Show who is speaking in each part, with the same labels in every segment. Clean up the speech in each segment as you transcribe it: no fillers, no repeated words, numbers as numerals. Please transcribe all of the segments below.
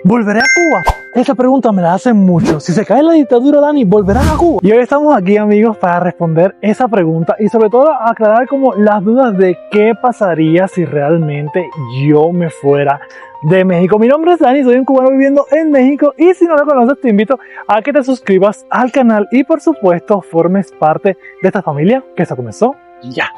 Speaker 1: ¿Volveré a Cuba? Esta pregunta me la hacen mucho. Si se cae la dictadura, Dani, ¿volverás a Cuba? Y hoy estamos aquí, amigos, para responder esa pregunta y sobre todo aclarar como las dudas de qué pasaría si realmente yo me fuera de México. Mi nombre es Dani, soy un cubano viviendo en México y si no lo conoces te invito a que te suscribas al canal y por supuesto formes parte de esta familia que se comenzó ya.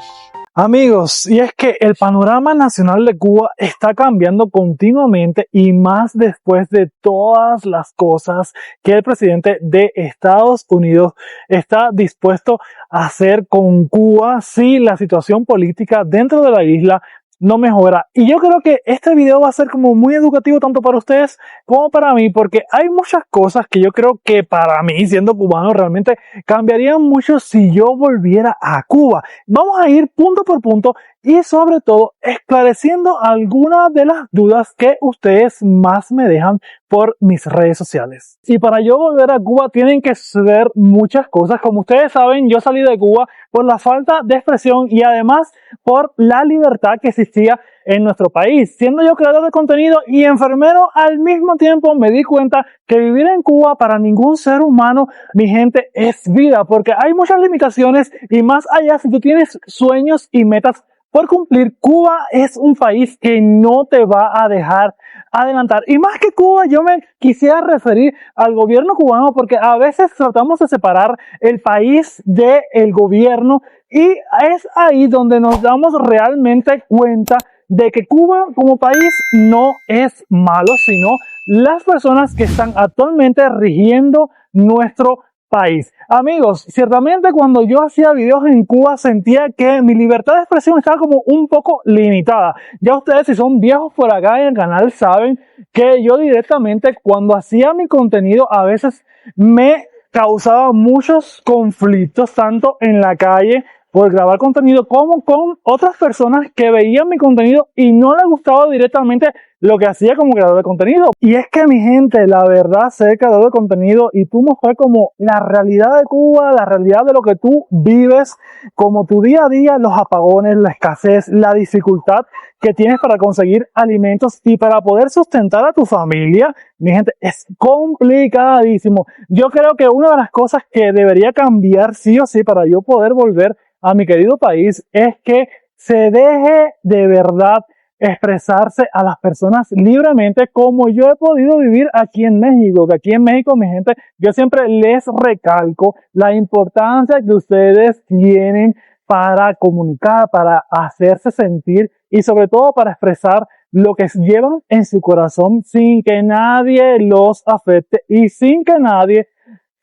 Speaker 1: Amigos, y es que el panorama nacional de Cuba está cambiando continuamente y más después de todas las cosas que el presidente de Estados Unidos está dispuesto a hacer con Cuba si la situación política dentro de la isla no mejora. Y yo creo que este video va a ser como muy educativo tanto para ustedes como para mí, porque hay muchas cosas que yo creo que para mí, siendo cubano, realmente cambiarían mucho si yo volviera a Cuba. Vamos a ir punto por punto y sobre todo esclareciendo algunas de las dudas que ustedes más me dejan por mis redes sociales. Y para yo volver a Cuba tienen que suceder muchas cosas. Como ustedes saben, yo salí de Cuba por la falta de expresión y además por la libertad que existía en nuestro país. Siendo yo creador de contenido y enfermero al mismo tiempo, me di cuenta que vivir en Cuba para ningún ser humano, mi gente, es vida, porque hay muchas limitaciones y más allá, si tú tienes sueños y metas por cumplir, Cuba es un país que no te va a dejar adelantar. Y más que Cuba, yo me quisiera referir al gobierno cubano, porque a veces tratamos de separar el país del gobierno y es ahí donde nos damos realmente cuenta de que Cuba como país no es malo, sino las personas que están actualmente rigiendo nuestro país. Amigos, ciertamente cuando yo hacía videos en Cuba sentía que mi libertad de expresión estaba como un poco limitada. Ya ustedes, si son viejos por acá en el canal, saben que yo directamente cuando hacía mi contenido a veces me causaba muchos conflictos, tanto en la calle por grabar contenido como con otras personas que veían mi contenido y no les gustaba directamente lo que hacía como creador de contenido. Y es que mi gente, la verdad, ser creador de contenido y tú mostrar como la realidad de Cuba, la realidad de lo que tú vives, como tu día a día, los apagones, la escasez, la dificultad que tienes para conseguir alimentos y para poder sustentar a tu familia, mi gente, es complicadísimo. Yo creo que una de las cosas que debería cambiar sí o sí para yo poder volver a mi querido país es que se deje de verdad expresarse a las personas libremente como yo he podido vivir aquí en México, que aquí en México, mi gente, yo siempre les recalco la importancia que ustedes tienen para comunicar, para hacerse sentir y sobre todo para expresar lo que llevan en su corazón sin que nadie los afecte y sin que nadie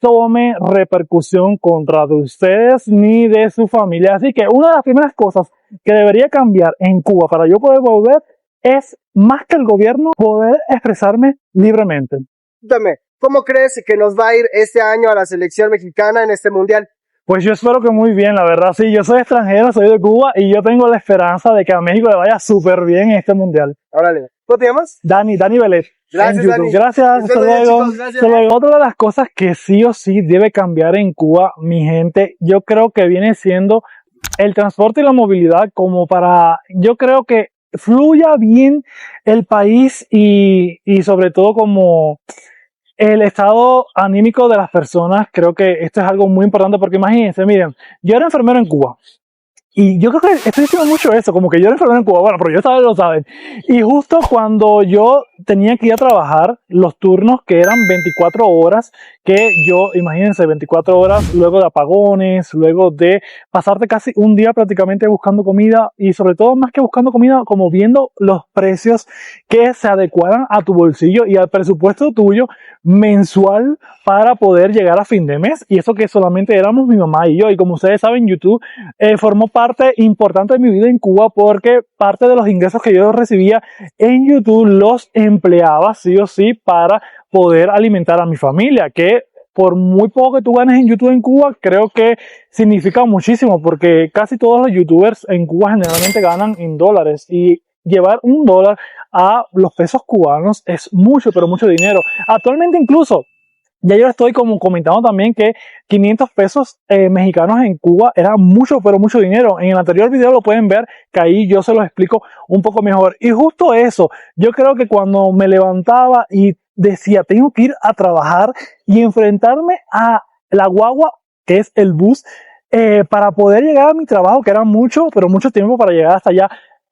Speaker 1: tome repercusión contra de ustedes ni de su familia. Así que una de las primeras cosas que debería cambiar en Cuba para yo poder volver es, más que el gobierno, poder expresarme libremente.
Speaker 2: Cuéntame, ¿cómo crees que nos va a ir este año a la selección mexicana en este mundial?
Speaker 1: Pues yo espero que muy bien, la verdad. Sí, yo soy extranjero, soy de Cuba y yo tengo la esperanza de que a México le vaya súper bien en este mundial.
Speaker 2: Órale. ¿Cómo te llamas?
Speaker 1: Dani Belet.
Speaker 2: Gracias,
Speaker 1: Dani. Gracias, hasta luego. Hasta luego. Otra de las cosas que sí o sí debe cambiar en Cuba, mi gente, yo creo que viene siendo el transporte y la movilidad como para, yo creo que fluya bien el país y sobre todo como el estado anímico de las personas. Creo que esto es algo muy importante porque imagínense, miren, yo era enfermero en Cuba. Y yo creo que estoy diciendo mucho eso, como que yo era enfermero en Cuba, bueno, pero ustedes lo saben. Y justo cuando yo tenía que ir a trabajar, los turnos que eran 24 horas, que yo, imagínense, 24 horas luego de apagones, luego de pasarte casi un día prácticamente buscando comida y sobre todo más que buscando comida, como viendo los precios que se adecuaran a tu bolsillo y al presupuesto tuyo mensual para poder llegar a fin de mes. Y eso que solamente éramos mi mamá y yo. Y como ustedes saben, YouTube formó parte importante de mi vida en Cuba porque parte de los ingresos que yo recibía en YouTube los empleaba sí o sí para poder alimentar a mi familia, que por muy poco que tú ganes en YouTube en Cuba, creo que significa muchísimo porque casi todos los youtubers en Cuba generalmente ganan en dólares y llevar $1 a los pesos cubanos es mucho, pero mucho dinero. Actualmente incluso Ya yo estoy como comentando también que 500 pesos mexicanos en Cuba era mucho, pero mucho dinero. En el anterior video lo pueden ver, que ahí yo se los explico un poco mejor. Y justo eso, yo creo que cuando me levantaba y decía, tengo que ir a trabajar y enfrentarme a la guagua, que es el bus, para poder llegar a mi trabajo, que era mucho, pero mucho tiempo para llegar hasta allá,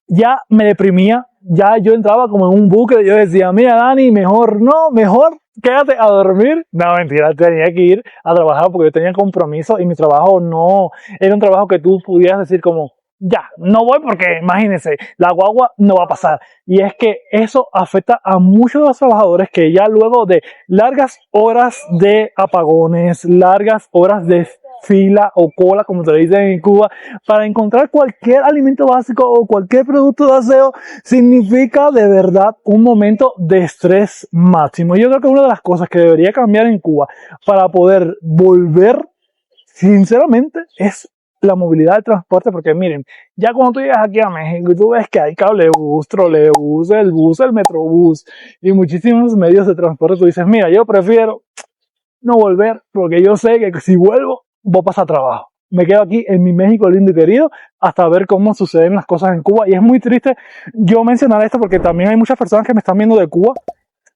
Speaker 1: ya me deprimía. Ya yo entraba como en un bucle, yo decía, mira Dani, mejor no, mejor quédate a dormir. No, mentira, tenía que ir a trabajar porque yo tenía compromiso y mi trabajo no era un trabajo que tú pudieras decir como, ya, no voy porque imagínense, la guagua no va a pasar. Y es que eso afecta a muchos de los trabajadores que ya luego de largas horas de apagones, largas horas de fila o cola, como se le dice en Cuba, para encontrar cualquier alimento básico o cualquier producto de aseo, significa de verdad un momento de estrés máximo. Yo creo que una de las cosas que debería cambiar en Cuba para poder volver, sinceramente, es la movilidad de transporte, porque miren, ya cuando tú llegas aquí a México y tú ves que hay cablebús, trolebús, el bus, el metrobús y muchísimos medios de transporte, tú dices, mira, yo prefiero no volver porque yo sé que si vuelvo voy a pasar trabajo. Me quedo aquí en mi México lindo y querido hasta ver cómo suceden las cosas en Cuba. Y es muy triste yo mencionar esto porque también hay muchas personas que me están viendo de Cuba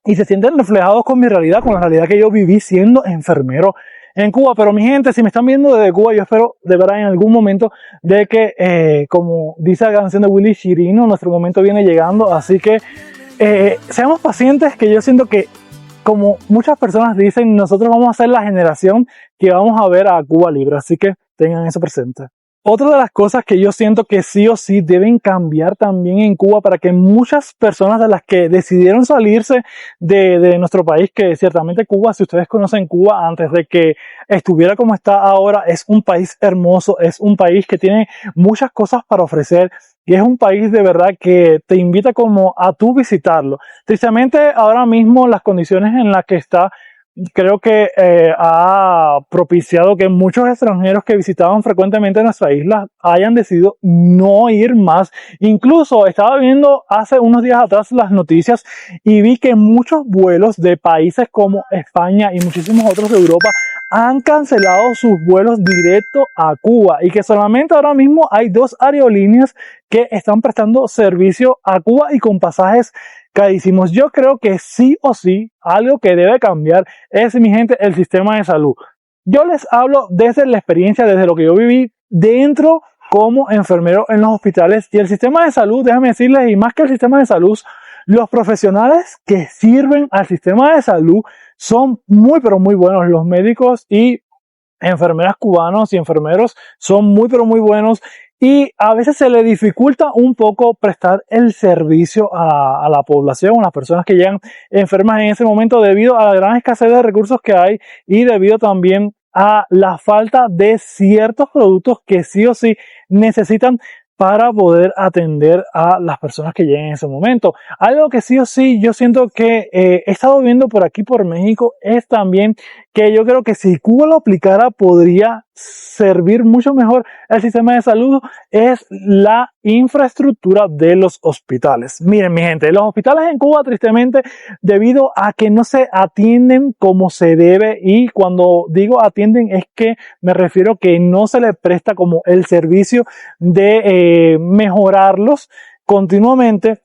Speaker 1: y se sienten reflejados con mi realidad, con la realidad que yo viví siendo enfermero en Cuba. Pero mi gente, si me están viendo desde Cuba, yo espero de verdad en algún momento de que, como dice la canción de Willy Chirino, nuestro momento viene llegando. Así que seamos pacientes, que yo siento que, como muchas personas dicen, nosotros vamos a ser la generación que vamos a ver a Cuba libre, así que tengan eso presente. Otra de las cosas que yo siento que sí o sí deben cambiar también en Cuba para que muchas personas de las que decidieron salirse de nuestro país, que ciertamente Cuba, si ustedes conocen Cuba antes de que estuviera como está ahora, es un país hermoso, es un país que tiene muchas cosas para ofrecer y es un país de verdad que te invita como a tú visitarlo. Tristemente ahora mismo las condiciones en las que está, creo que ha propiciado que muchos extranjeros que visitaban frecuentemente nuestra isla hayan decidido no ir más. Incluso estaba viendo hace unos días atrás las noticias y vi que muchos vuelos de países como España y muchísimos otros de Europa han cancelado sus vuelos directo a Cuba y que solamente ahora mismo hay 2 aerolíneas que están prestando servicio a Cuba y con pasajes carísimos. Yo creo que sí o sí, algo que debe cambiar es, mi gente, el sistema de salud. Yo les hablo desde la experiencia, desde lo que yo viví dentro como enfermero en los hospitales, y el sistema de salud, déjame decirles, y más que el sistema de salud, los profesionales que sirven al sistema de salud son muy pero muy buenos. Los médicos y enfermeras cubanos y enfermeros son muy pero muy buenos, y a veces se le dificulta un poco prestar el servicio a la población, a las personas que llegan enfermas en ese momento, debido a la gran escasez de recursos que hay y debido también a la falta de ciertos productos que sí o sí necesitan para poder atender a las personas que lleguen en ese momento. Algo que sí o sí yo siento que he estado viendo por aquí por México es también que yo creo que si Cuba lo aplicara podría servir mucho mejor el sistema de salud, es la infraestructura de los hospitales. Miren, mi gente, los hospitales en Cuba, tristemente, debido a que no se atienden como se debe, y cuando digo atienden es que me refiero que no se le presta como el servicio de mejorarlos continuamente,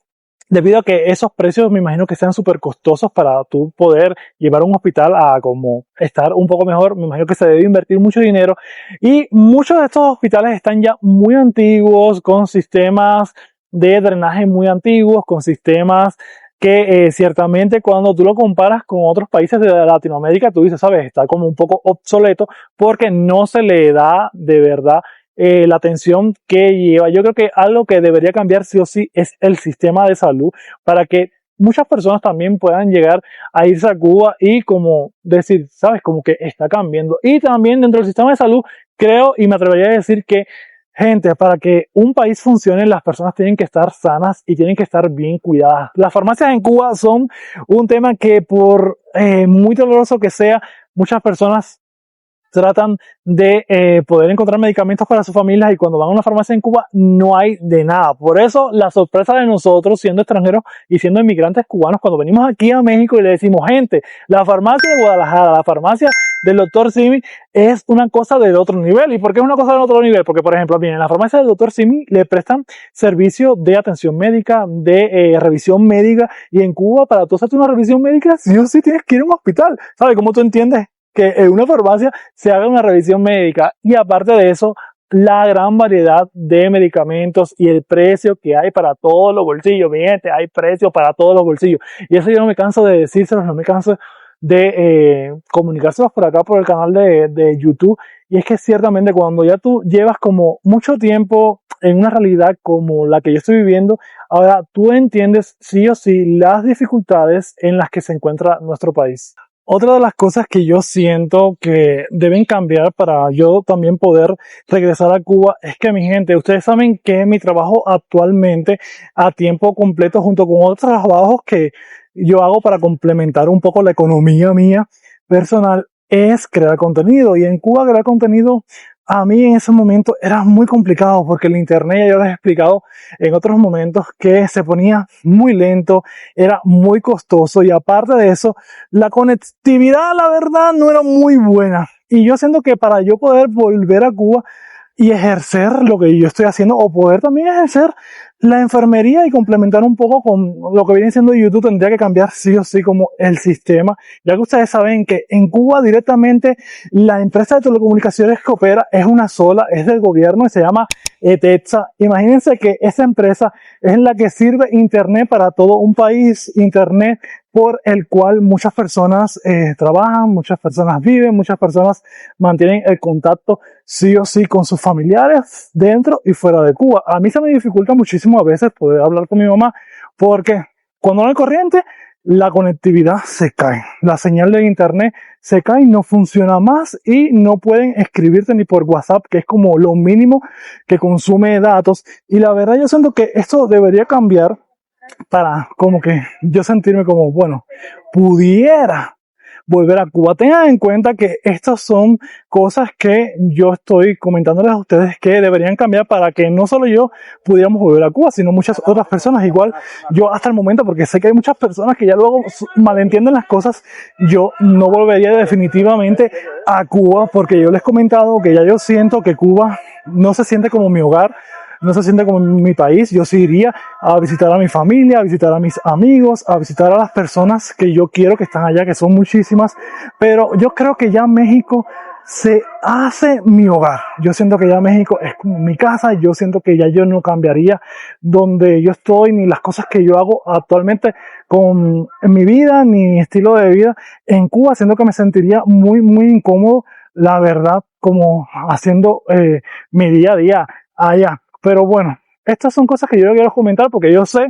Speaker 1: debido a que esos precios me imagino que sean súper costosos para tú poder llevar un hospital a como estar un poco mejor. Me imagino que se debe invertir mucho dinero, y muchos de estos hospitales están ya muy antiguos, con sistemas de drenaje muy antiguos, con sistemas que ciertamente cuando tú lo comparas con otros países de Latinoamérica, tú dices, sabes, está como un poco obsoleto porque no se le da de verdad la atención que lleva. Yo creo que algo que debería cambiar sí o sí es el sistema de salud, para que muchas personas también puedan llegar a irse a Cuba y como decir, sabes, como que está cambiando. Y también dentro del sistema de salud, creo y me atrevería a decir que, gente, para que un país funcione, las personas tienen que estar sanas y tienen que estar bien cuidadas. Las farmacias en Cuba son un tema que, por muy doloroso que sea, muchas personas tratan de poder encontrar medicamentos para sus familias y cuando van a una farmacia en Cuba no hay de nada. Por eso la sorpresa de nosotros siendo extranjeros y siendo inmigrantes cubanos cuando venimos aquí a México y le decimos, gente, la farmacia de Guadalajara, la farmacia del doctor Simi es una cosa del otro nivel. ¿Y por qué es una cosa del otro nivel? Porque, por ejemplo, bien, en la farmacia del doctor Simi le prestan servicio de atención médica, de revisión médica, y en Cuba para tú hacerte una revisión médica sí o sí tienes que ir a un hospital. ¿Sabes cómo tú entiendes que en una farmacia se haga una revisión médica? Y aparte de eso, la gran variedad de medicamentos y el precio que hay para todos los bolsillos. Mi gente, hay precios para todos los bolsillos. Y eso yo no me canso de decírselos, no me canso de comunicárselos por acá por el canal de YouTube. Y es que ciertamente cuando ya tú llevas como mucho tiempo en una realidad como la que yo estoy viviendo, ahora tú entiendes sí o sí las dificultades en las que se encuentra nuestro país. Otra de las cosas que yo siento que deben cambiar para yo también poder regresar a Cuba es que, mi gente, ustedes saben que mi trabajo actualmente a tiempo completo junto con otros trabajos que yo hago para complementar un poco la economía mía personal es crear contenido. Y en Cuba crear contenido a mí en ese momento era muy complicado porque el internet, ya yo les he explicado en otros momentos, que se ponía muy lento, era muy costoso y aparte de eso, la conectividad, la verdad, no era muy buena. Y yo siento que para yo poder volver a Cuba y ejercer lo que yo estoy haciendo o poder también ejercer la enfermería y complementar un poco con lo que viene siendo YouTube, tendría que cambiar sí o sí como el sistema, ya que ustedes saben que en Cuba directamente la empresa de telecomunicaciones que opera es una sola, es del gobierno y se llama ETETSA. Imagínense que esa empresa es la que sirve internet para todo un país, internet por el cual muchas personas trabajan, muchas personas viven, muchas personas mantienen el contacto sí o sí con sus familiares dentro y fuera de Cuba. A mí se me dificulta muchísimo a veces poder hablar con mi mamá porque cuando no hay corriente, la conectividad se cae, la señal de internet se cae, no funciona más y no pueden escribirte ni por WhatsApp, que es como lo mínimo que consume datos. Y la verdad yo siento que esto debería cambiar para como que yo sentirme como, bueno, pudiera volver a Cuba. Tengan en cuenta que estas son cosas que yo estoy comentándoles a ustedes que deberían cambiar para que no solo yo pudiéramos volver a Cuba, sino muchas otras personas. Igual yo hasta el momento, porque sé que hay muchas personas que ya luego malentienden las cosas, yo no volvería definitivamente a Cuba porque yo les he comentado que ya yo siento que Cuba no se siente como mi hogar, no se siente como mi país. Yo sí iría a visitar a mi familia, a visitar a mis amigos, a visitar a las personas que yo quiero que están allá, que son muchísimas, pero yo creo que ya México se hace mi hogar. Yo siento que ya México es como mi casa, yo siento que ya yo no cambiaría donde yo estoy, ni las cosas que yo hago actualmente en mi vida, ni mi estilo de vida en Cuba. Siento que me sentiría muy, muy incómodo, la verdad, como haciendo mi día a día allá. Pero bueno, estas son cosas que yo quiero comentar porque yo sé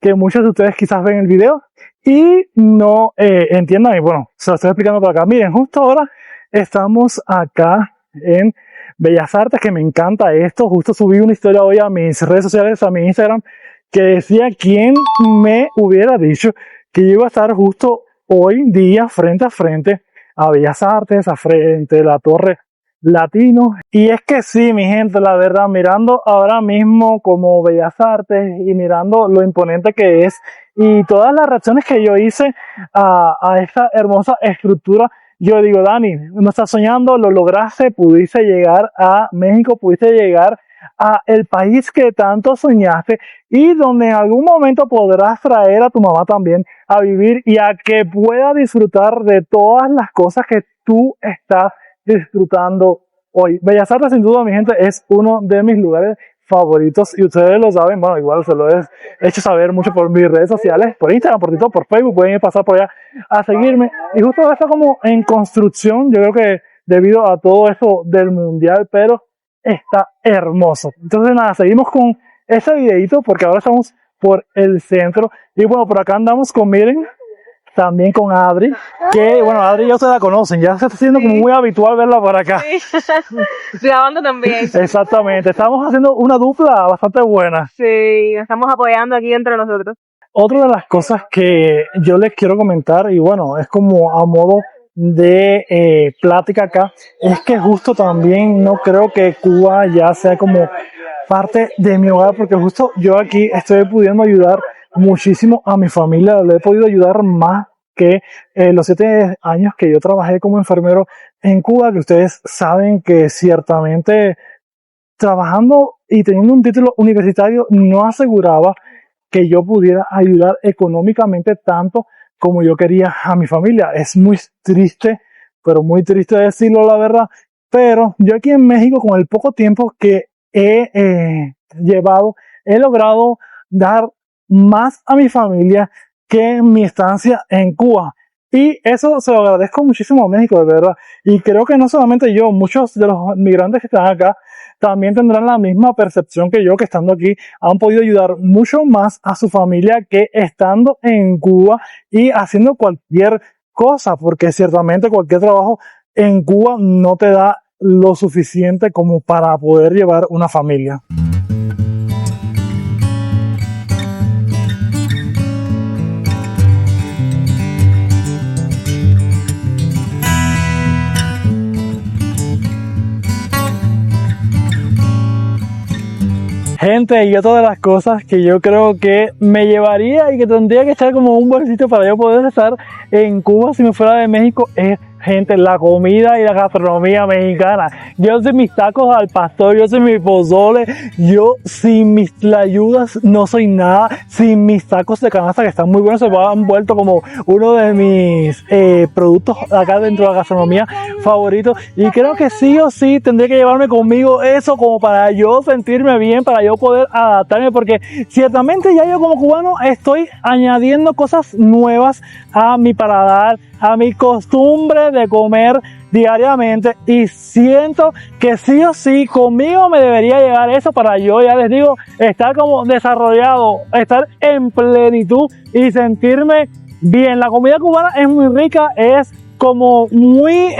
Speaker 1: que muchos de ustedes quizás ven el video y no entiendan. Y bueno, se lo estoy explicando por acá. Miren, justo ahora estamos acá en Bellas Artes, que me encanta esto. Justo subí una historia hoy a mis redes sociales, a mi Instagram, que decía quién me hubiera dicho que yo iba a estar justo hoy día frente a frente a Bellas Artes, a frente de la Torre Latino. Y es que sí, mi gente, la verdad, mirando ahora mismo como Bellas Artes y mirando lo imponente que es y todas las reacciones que yo hice a esta hermosa estructura, yo digo, Dani, no estás soñando, lo lograste, pudiste llegar a México, pudiste llegar a el país que tanto soñaste y donde en algún momento podrás traer a tu mamá también a vivir y a que pueda disfrutar de todas las cosas que tú estás disfrutando hoy. Bellas Artes, sin duda, mi gente, es uno de mis lugares favoritos y ustedes lo saben. Bueno, igual se lo he hecho saber mucho por mis redes sociales, por Instagram, por TikTok, por Facebook. Pueden pasar por allá a seguirme. Y justo está como en construcción, yo creo que debido a todo eso del mundial, pero está hermoso. Entonces nada, seguimos con ese videito porque ahora estamos por el centro y bueno, por acá andamos con, miren, también con Adri, que bueno, Adri ya ustedes la conocen, ya se está haciendo como muy habitual verla por acá.
Speaker 3: Sí, grabando también.
Speaker 1: Exactamente, estamos haciendo una dupla bastante buena.
Speaker 3: Sí, nos estamos apoyando aquí entre nosotros.
Speaker 1: Otra de las cosas que yo les quiero comentar, y bueno, es como a modo de plática acá es que justo también no creo que Cuba ya sea como parte de mi hogar, porque justo yo aquí estoy pudiendo ayudar muchísimo a mi familia, le he podido ayudar más que los 7 años que yo trabajé como enfermero en Cuba, que ustedes saben que ciertamente trabajando y teniendo un título universitario no aseguraba que yo pudiera ayudar económicamente tanto como yo quería a mi familia. Es muy triste, pero muy triste decirlo la verdad, pero yo aquí en México con el poco tiempo que he llevado, he logrado dar más a mi familia que en mi estancia en Cuba. Y eso se lo agradezco muchísimo a México, de verdad. Y creo que no solamente yo, muchos de los migrantes que están acá también tendrán la misma percepción que yo, que estando aquí han podido ayudar mucho más a su familia que estando en Cuba y haciendo cualquier cosa, porque ciertamente cualquier trabajo en Cuba no te da lo suficiente como para poder llevar una familia. Gente, y otra de las cosas que yo creo que me llevaría y que tendría que estar como un bolsito para yo poder estar en Cuba si me fuera de México es, gente, la comida y la gastronomía mexicana. Yo sé mis tacos al pastor, yo sé mi pozole, yo sin mis tlayudas no soy nada, sin mis tacos de canasta que están muy buenos, se han vuelto como uno de mis productos acá dentro de la gastronomía favoritos, y creo que sí o sí tendré que llevarme conmigo eso como para yo sentirme bien, para yo poder adaptarme, porque ciertamente ya yo como cubano estoy añadiendo cosas nuevas a mi paladar, a mi costumbre de comer diariamente, y siento que sí o sí conmigo me debería llevar eso para yo, ya les digo, estar como desarrollado, estar en plenitud y sentirme bien. La comida cubana es muy rica, es como muy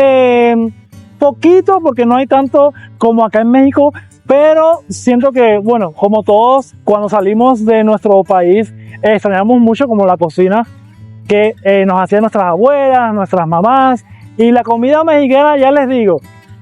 Speaker 1: poquito porque no hay tanto como acá en México, pero siento que, bueno, como todos, cuando salimos de nuestro país extrañamos mucho como la cocina que nos hacían nuestras abuelas, nuestras mamás, y la comida mexicana, ya les digo,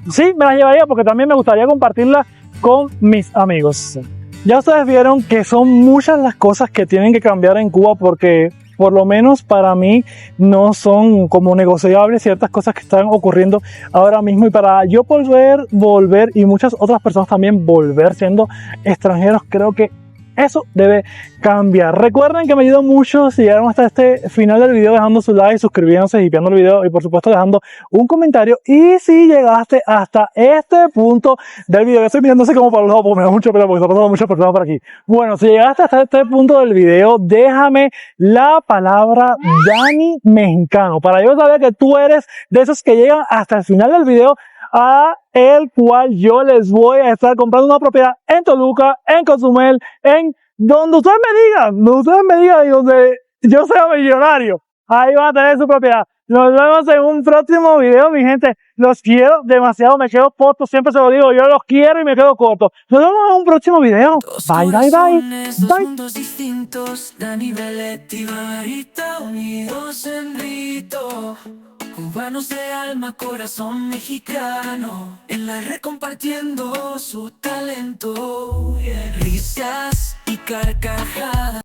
Speaker 1: sí, me la llevaría porque también me gustaría compartirla con mis amigos. Ya ustedes vieron que son muchas las cosas que tienen que cambiar en Cuba, porque por lo menos para mí no son como negociables ciertas cosas que están ocurriendo ahora mismo, y para yo volver y muchas otras personas también volver siendo extranjeros, creo que eso debe cambiar. Recuerden que me ayuda mucho si llegaron hasta este final del video dejando su like, suscribiéndose, hipeando el video y por supuesto dejando un comentario. Y si llegaste hasta este punto del video, yo estoy mirándose como para los lados porque me da mucha pena porque está pasando muchas personas por aquí. Bueno, si llegaste hasta este punto del video, déjame la palabra Dani Mexicano para yo saber que tú eres de esos que llegan hasta el final del video, a el cual yo les voy a estar comprando una propiedad en Toluca, en Cozumel, en donde ustedes me digan y donde yo sea millonario. Ahí van a tener su propiedad. Nos vemos en un próximo video, mi gente. Los quiero demasiado, me quedo corto, siempre se lo digo, yo los quiero y me quedo corto. Nos vemos en un próximo video. Bye, bye, bye.
Speaker 4: Dos mundos distintos, Dani Belletti, Barbarita, unidos en rito. Cubanos de alma, corazón mexicano, en la red compartiendo su talento, risas y carcajadas.